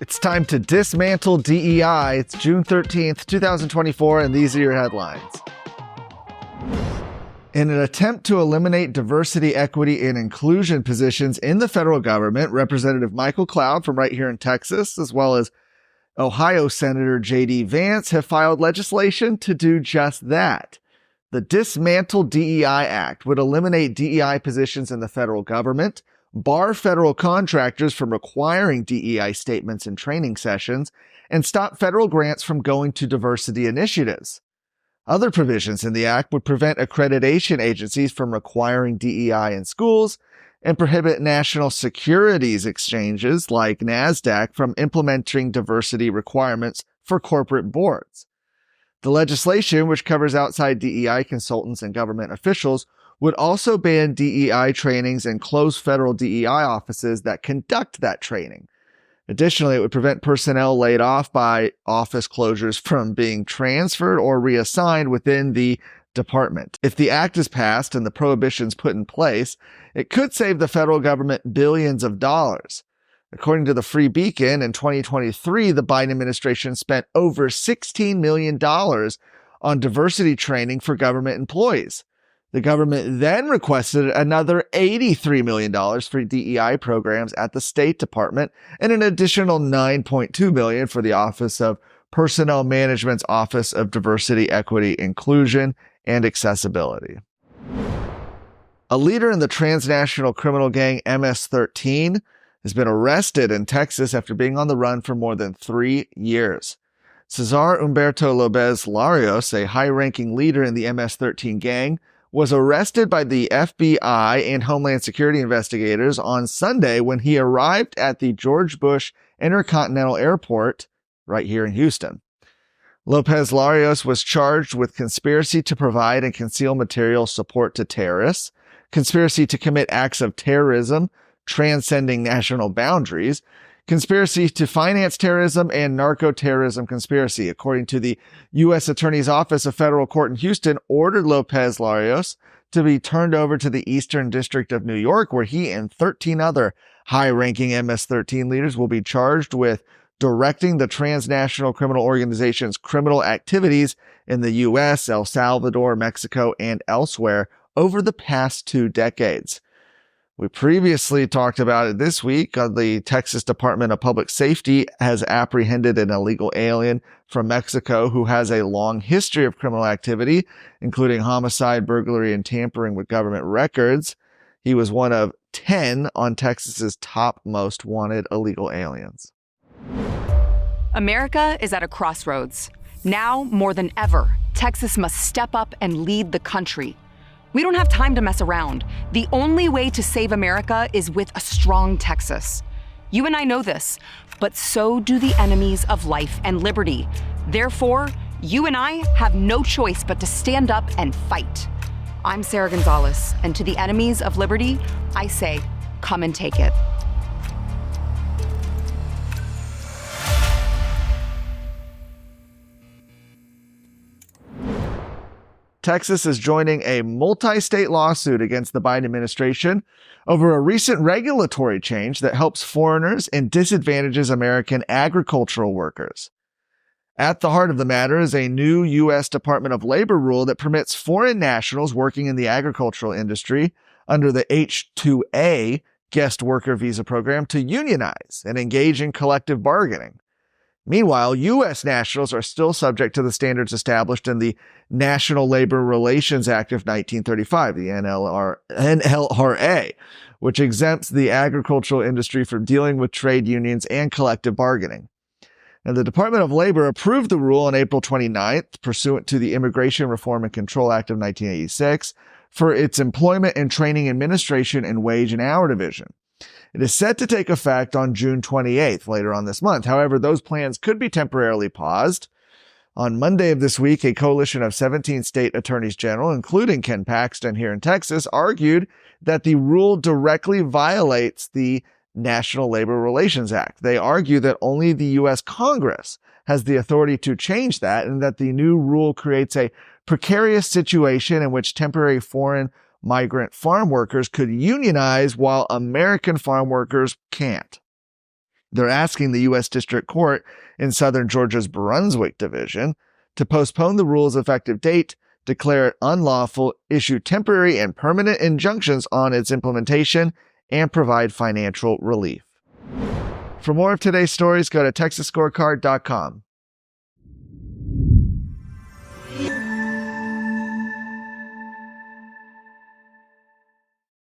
It's time to dismantle DEI. It's June 13th, 2024, and these are your headlines. In an attempt to eliminate diversity, equity, and inclusion positions in the federal government, Representative Michael Cloud from right here in Texas, as well as Ohio Senator J.D. Vance, have filed legislation to do just that. The Dismantle DEI Act would eliminate DEI positions in the federal government, bar federal contractors from requiring DEI statements in training sessions, and stop federal grants from going to diversity initiatives. Other provisions in the act would prevent accreditation agencies from requiring DEI in schools and prohibit national securities exchanges like NASDAQ from implementing diversity requirements for corporate boards. The legislation, which covers outside DEI consultants and government officials, would also ban DEI trainings and close federal DEI offices that conduct that training. Additionally, it would prevent personnel laid off by office closures from being transferred or reassigned within the department. If the act is passed and the prohibitions put in place, it could save the federal government billions of dollars. According to the Free Beacon, in 2023, the Biden administration spent over $16 million on diversity training for government employees. The government then requested another $83 million for DEI programs at the State Department and an additional $9.2 million for the Office of Personnel Management's Office of Diversity, Equity, Inclusion, and Accessibility. A leader in the transnational criminal gang MS-13 has been arrested in Texas after being on the run for more than 3 years. Cesar Humberto Lopez Larios, a high-ranking leader in the MS-13 gang, was arrested by the FBI and Homeland Security investigators on Sunday when he arrived at the George Bush Intercontinental Airport right here in Houston. Lopez Larios was charged with conspiracy to provide and conceal material support to terrorists, conspiracy to commit acts of terrorism transcending national boundaries, conspiracy to finance terrorism, and narco-terrorism conspiracy. According to the U.S. Attorney's Office, a federal court in Houston ordered Lopez Larios to be turned over to the Eastern District of New York, where he and 13 other high-ranking MS-13 leaders will be charged with directing the transnational criminal organization's criminal activities in the U.S., El Salvador, Mexico, and elsewhere over the past 2 decades. We previously talked about it this week. The Texas Department of Public Safety has apprehended an illegal alien from Mexico who has a long history of criminal activity, including homicide, burglary, and tampering with government records. He was one of 10 on Texas's top most wanted illegal aliens. America is at a crossroads. Now, more than ever, Texas must step up and lead the country. We don't have time to mess around. The only way to save America is with a strong Texas. You and I know this, but so do the enemies of life and liberty. Therefore, you and I have no choice but to stand up and fight. I'm Sarah Gonzalez, and to the enemies of liberty, I say, come and take it. Texas is joining a multi-state lawsuit against the Biden administration over a recent regulatory change that helps foreigners and disadvantages American agricultural workers. At the heart of the matter is a new U.S. Department of Labor rule that permits foreign nationals working in the agricultural industry under the H-2A guest worker visa program to unionize and engage in collective bargaining. Meanwhile, U.S. nationals are still subject to the standards established in the National Labor Relations Act of 1935, the NLRA, which exempts the agricultural industry from dealing with trade unions and collective bargaining. And the Department of Labor approved the rule on April 29th, pursuant to the Immigration Reform and Control Act of 1986, for its Employment and Training Administration and Wage and Hour Division. It is set to take effect on June 28th, later on this month. However, those plans could be temporarily paused. On Monday of this week, a coalition of 17 state attorneys general, including Ken Paxton here in Texas, argued that the rule directly violates the National Labor Relations Act. They argue that only the U.S. Congress has the authority to change that, and that the new rule creates a precarious situation in which temporary foreign migrant farm workers could unionize while American farm workers can't. They're asking the U.S. District Court in Southern Georgia's Brunswick Division to postpone the rule's effective date, declare it unlawful, issue temporary and permanent injunctions on its implementation, and provide financial relief. For more of today's stories, go to TexasScorecard.com.